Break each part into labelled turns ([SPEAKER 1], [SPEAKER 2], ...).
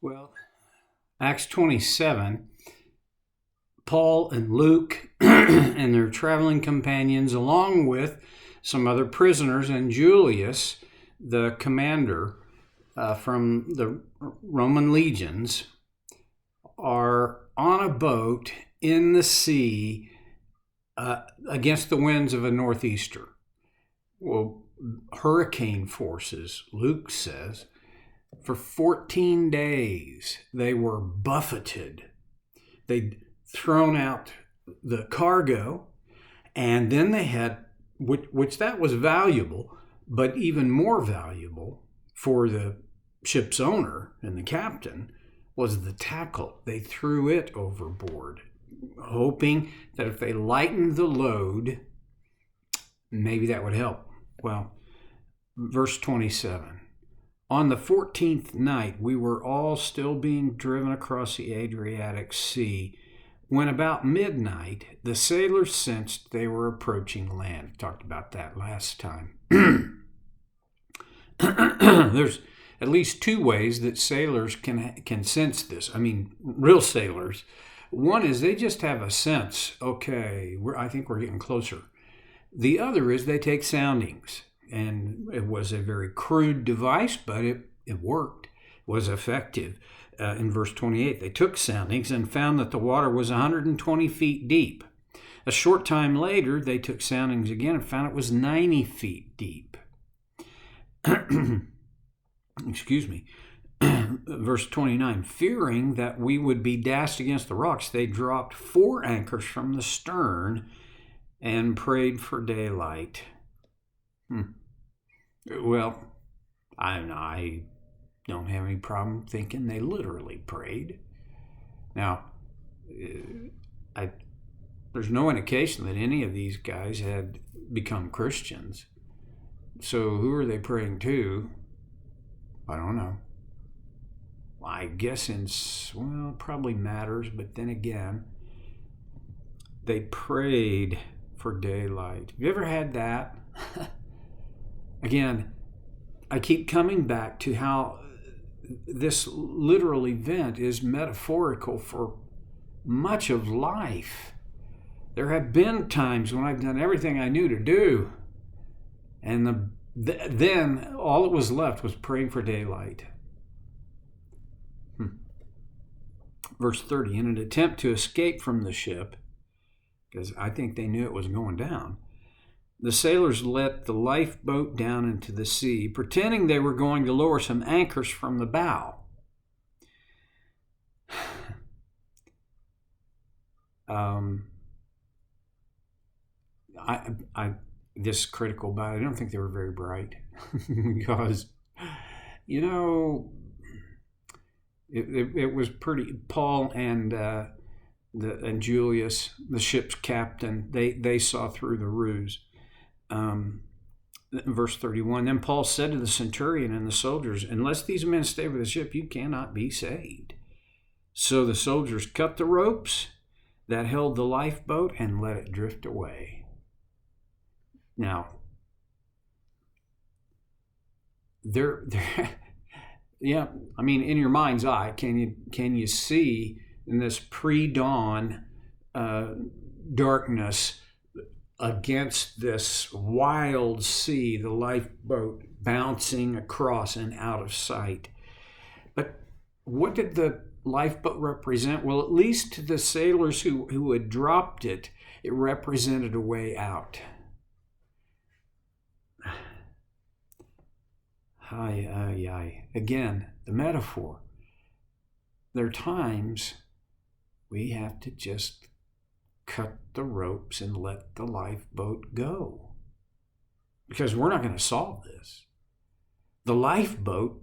[SPEAKER 1] Well, Acts 27, Paul and Luke and their traveling companions, along with some other prisoners, and Julius, the commander from the Roman legions, are on a boat in the sea against the winds of a northeaster. Well, hurricane forces, Luke says. For 14 days, they were buffeted. They'd thrown out the cargo, and then they had, which that was valuable, but even more valuable for the ship's owner and the captain was the tackle. They threw it overboard, hoping that if they lightened the load, maybe that would help. Well, verse 27. On the 14th night, we were all still being driven across the Adriatic Sea when about midnight, the sailors sensed they were approaching land. Talked about that last time. There's at least two ways that sailors can sense this. I mean, real sailors. One is they just have a sense, okay, I think we're getting closer. The other is they take soundings. And it was a very crude device, but it worked, was effective. In verse 28, they took soundings and found that the water was 120 feet deep. A short time later, they took soundings again and found it was 90 feet deep. Excuse me. Verse 29, fearing that we would be dashed against the rocks, they dropped 4 anchors from the stern and prayed for daylight. Well, I don't have any problem thinking they literally prayed. Now, there's no indication that any of these guys had become Christians. So who are they praying to? I don't know. I guess it probably matters, but then again, they prayed for daylight. Have you ever had that? Again, I keep coming back to how this literal event is metaphorical for much of life. There have been times when I've done everything I knew to do, and then all that was left was praying for daylight. Verse 30, in an attempt to escape from the ship, because I think they knew it was going down, the sailors let the lifeboat down into the sea, pretending they were going to lower some anchors from the bow. This is critical, but I don't think they were very bright because, it was pretty. Paul and Julius, the ship's captain, they saw through the ruse. Verse 31, then Paul said to the centurion and the soldiers, unless these men stay with the ship, you cannot be saved. So the soldiers cut the ropes that held the lifeboat and let it drift away. Now, yeah, I mean, in your mind's eye, can you see in this pre-dawn darkness against this wild sea, the lifeboat bouncing across and out of sight? But what did the lifeboat represent? Well, at least to the sailors who had dropped it, it represented a way out. Again, the metaphor. There are times we have to just cut the ropes and let the lifeboat go, because we're not going to solve this. The lifeboat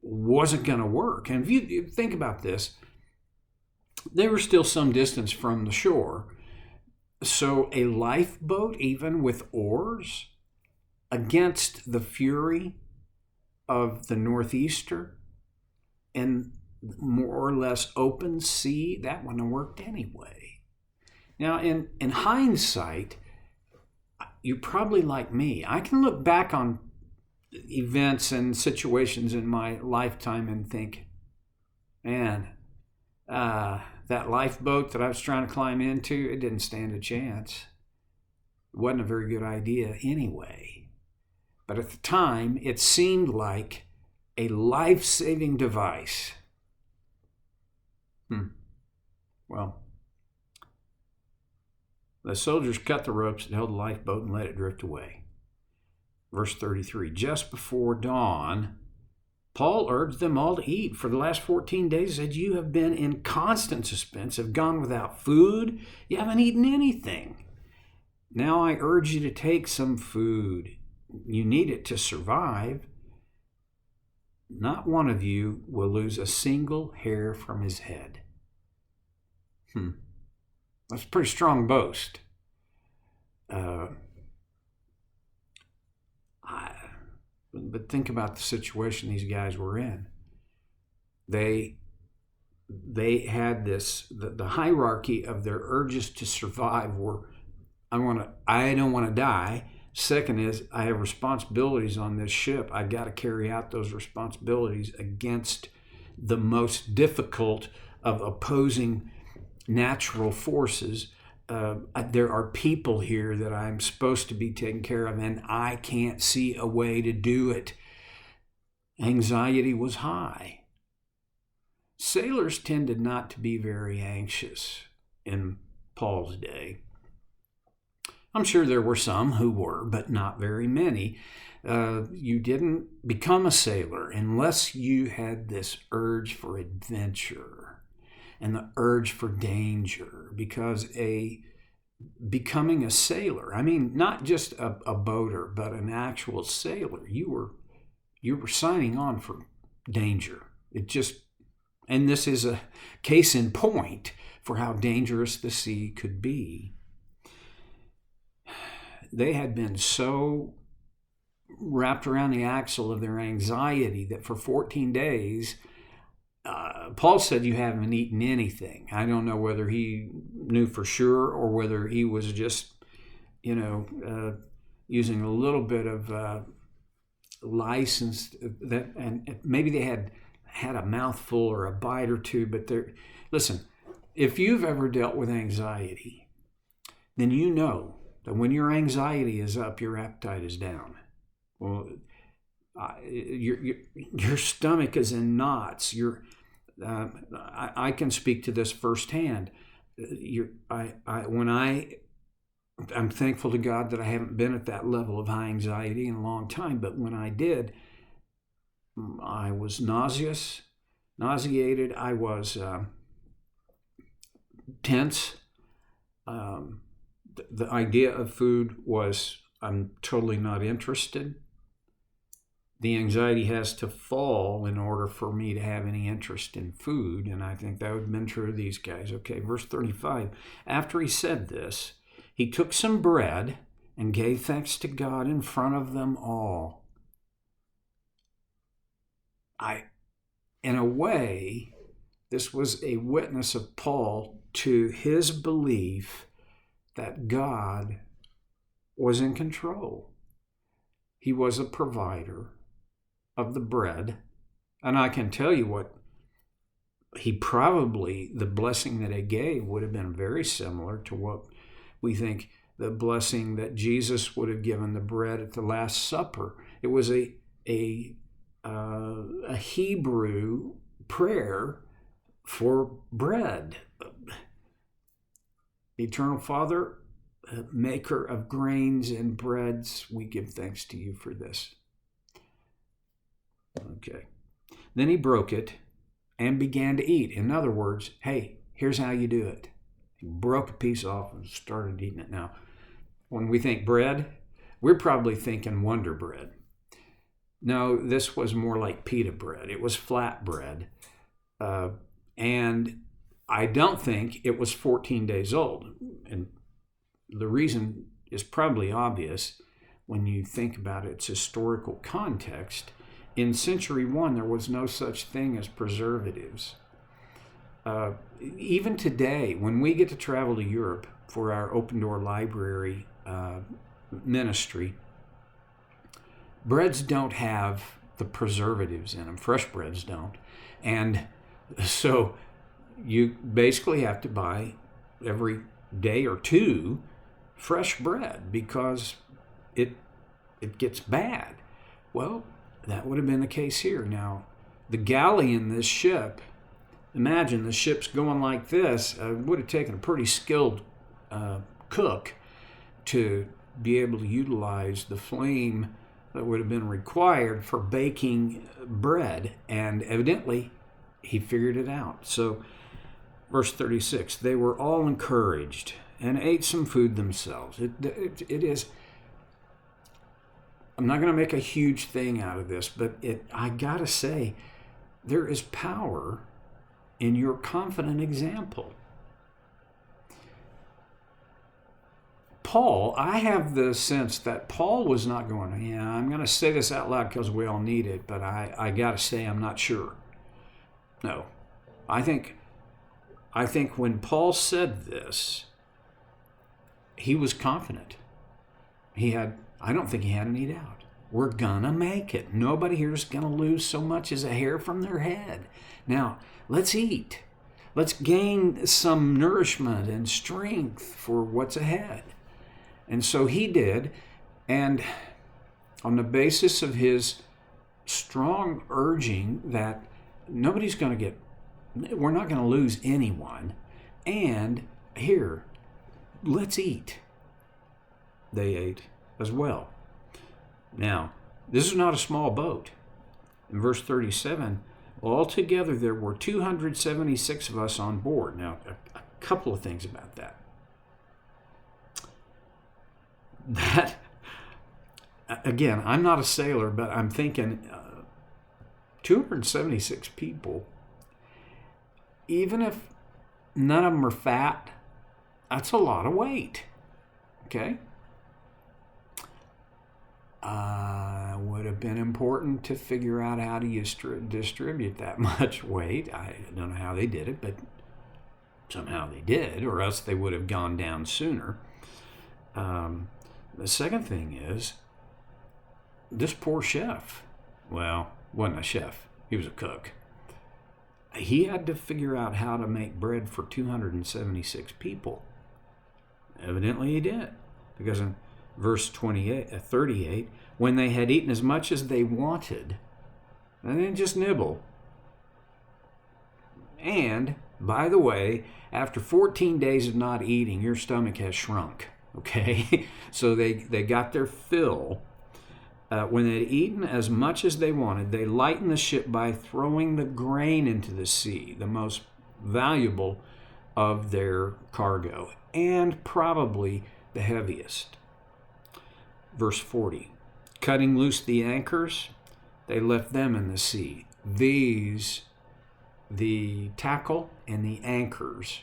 [SPEAKER 1] wasn't going to work. And if you think about this, they were still some distance from the shore. So a lifeboat, even with oars, against the fury of the northeaster and more or less open sea, that wouldn't have worked anyway. Now, in hindsight, you're probably like me. I can look back on events and situations in my lifetime and think, Man, that lifeboat that I was trying to climb into, it didn't stand a chance. It wasn't a very good idea anyway. But at the time, it seemed like a life-saving device. Well, the soldiers cut the ropes that held the lifeboat and let it drift away. Verse 33, just before dawn, Paul urged them all to eat. For the last 14 days, said, you have been in constant suspense, have gone without food. You haven't eaten anything. Now I urge you to take some food. You need it to survive. Not one of you will lose a single hair from his head. That's a pretty strong boast. But think about the situation these guys were in. They had this, the hierarchy of their urges to survive were, I don't want to die. Second is, I have responsibilities on this ship. I got to carry out those responsibilities against the most difficult of opposing natural forces. There are people here that I'm supposed to be taking care of, and I can't see a way to do it. Anxiety was high. Sailors tended not to be very anxious in Paul's day. I'm sure there were some who were, but not very many. You didn't become a sailor unless you had this urge for adventure and the urge for danger, because becoming a sailor, I mean, not just a boater, but an actual sailor, you were signing on for danger. And this is a case in point for how dangerous the sea could be. They had been so wrapped around the axle of their anxiety that for 14 days, Paul said, you haven't eaten anything. I don't know whether he knew for sure or whether he was just, using a little bit of license that, and maybe they had a mouthful or a bite or two. But listen, if you've ever dealt with anxiety, then you know that when your anxiety is up, your appetite is down. Well, your stomach is in knots. I can speak to this firsthand. I'm thankful to God that I haven't been at that level of high anxiety in a long time. But when I did, I was nauseated. I was tense. The idea of food was, I'm totally not interested. The anxiety has to fall in order for me to have any interest in food, and I think that would have been true of these guys. Okay, verse 35. After he said this, he took some bread and gave thanks to God in front of them all. In a way, this was a witness of Paul to his belief that God was in control. He was a provider of the bread. And I can tell you what, the blessing that he gave would have been very similar to what we think the blessing that Jesus would have given the bread at the Last Supper. It was a Hebrew prayer for bread. Eternal Father, maker of grains and breads, we give thanks to you for this. Okay. Then he broke it and began to eat. In other words, hey, here's how you do it. He broke a piece off and started eating it. Now, when we think bread, we're probably thinking Wonder Bread. No, this was more like pita bread. It was flat bread. And I don't think it was 14 days old. And the reason is probably obvious when you think about its historical context. In century 1, there was no such thing as preservatives. Even today, when we get to travel to Europe for our Open Door Library ministry, breads don't have the preservatives in them. Fresh breads don't. And So you basically have to buy every day or two fresh bread because it gets bad. Well, that would have been the case here. Now, the galley in this ship, imagine the ship's going like this, would have taken a pretty skilled cook to be able to utilize the flame that would have been required for baking bread. And evidently, he figured it out. So, verse 36, they were all encouraged and ate some food themselves. It is, I'm not going to make a huge thing out of this, but I got to say, there is power in your confident example. Paul, I have the sense that Paul was not going, yeah, I'm going to say this out loud because we all need it, but I got to say I'm not sure. No. I think when Paul said this, he was confident. I don't think he had any doubt. We're going to make it. Nobody here is going to lose so much as a hair from their head. Now, let's eat. Let's gain some nourishment and strength for what's ahead. And so he did. And on the basis of his strong urging that nobody's going to we're not going to lose anyone. And here, let's eat. They ate as well. Now, this is not a small boat. In verse 37, altogether there were 276 of us on board. Now, a couple of things about that. That, again, I'm not a sailor, but I'm thinking 276 people, even if none of them are fat, that's a lot of weight. Okay? Would have been important to figure out how to distribute that much weight. I don't know how they did it, but somehow they did, or else they would have gone down sooner. The second thing is, this poor chef, well, wasn't a chef, he was a cook. He had to figure out how to make bread for 276 people. Evidently he did, because in verse 38, when they had eaten as much as they wanted, they didn't just nibble. And, by the way, after 14 days of not eating, your stomach has shrunk. Okay? So they got their fill. When they had eaten as much as they wanted, they lightened the ship by throwing the grain into the sea, the most valuable of their cargo, and probably the heaviest. Verse 40, cutting loose the anchors, they left them in the sea. These, the tackle and the anchors,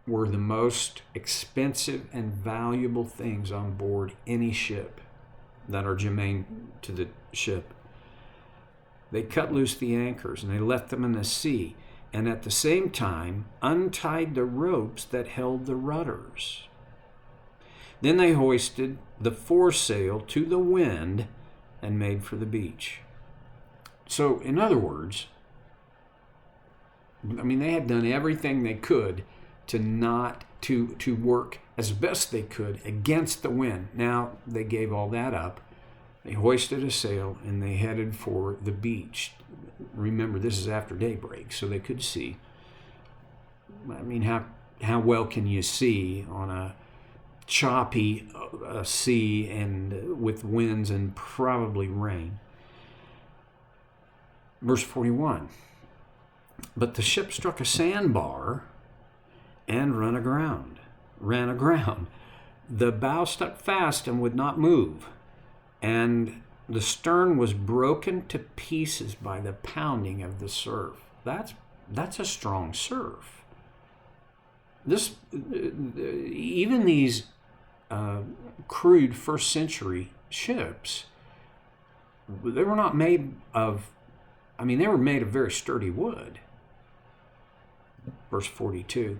[SPEAKER 1] were the most expensive and valuable things on board any ship that are germane to the ship. They cut loose the anchors and they left them in the sea, and at the same time untied the ropes that held the rudders. Then they hoisted the foresail to the wind and made for the beach. So, in other words, they had done everything they could to work as best they could against the wind. Now, they gave all that up. They hoisted a sail and they headed for the beach. Remember, this is after daybreak, so they could see. How well can you see on a choppy sea and with winds and probably rain? Verse 41, but the ship struck a sandbar and ran aground. The bow stuck fast and would not move, and the stern was broken to pieces by the pounding of the surf. That's a strong surf. Even these crude first century ships, they were not made of, they were made of very sturdy wood. Verse 42.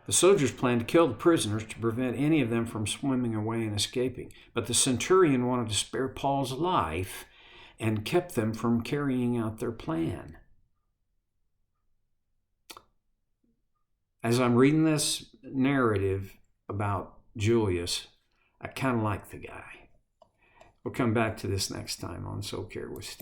[SPEAKER 1] The soldiers planned to kill the prisoners to prevent any of them from swimming away and escaping. But the centurion wanted to spare Paul's life and kept them from carrying out their plan. as I'm reading this narrative about Julius, I kind of like the guy. We'll come back to this next time on So Care with Steve.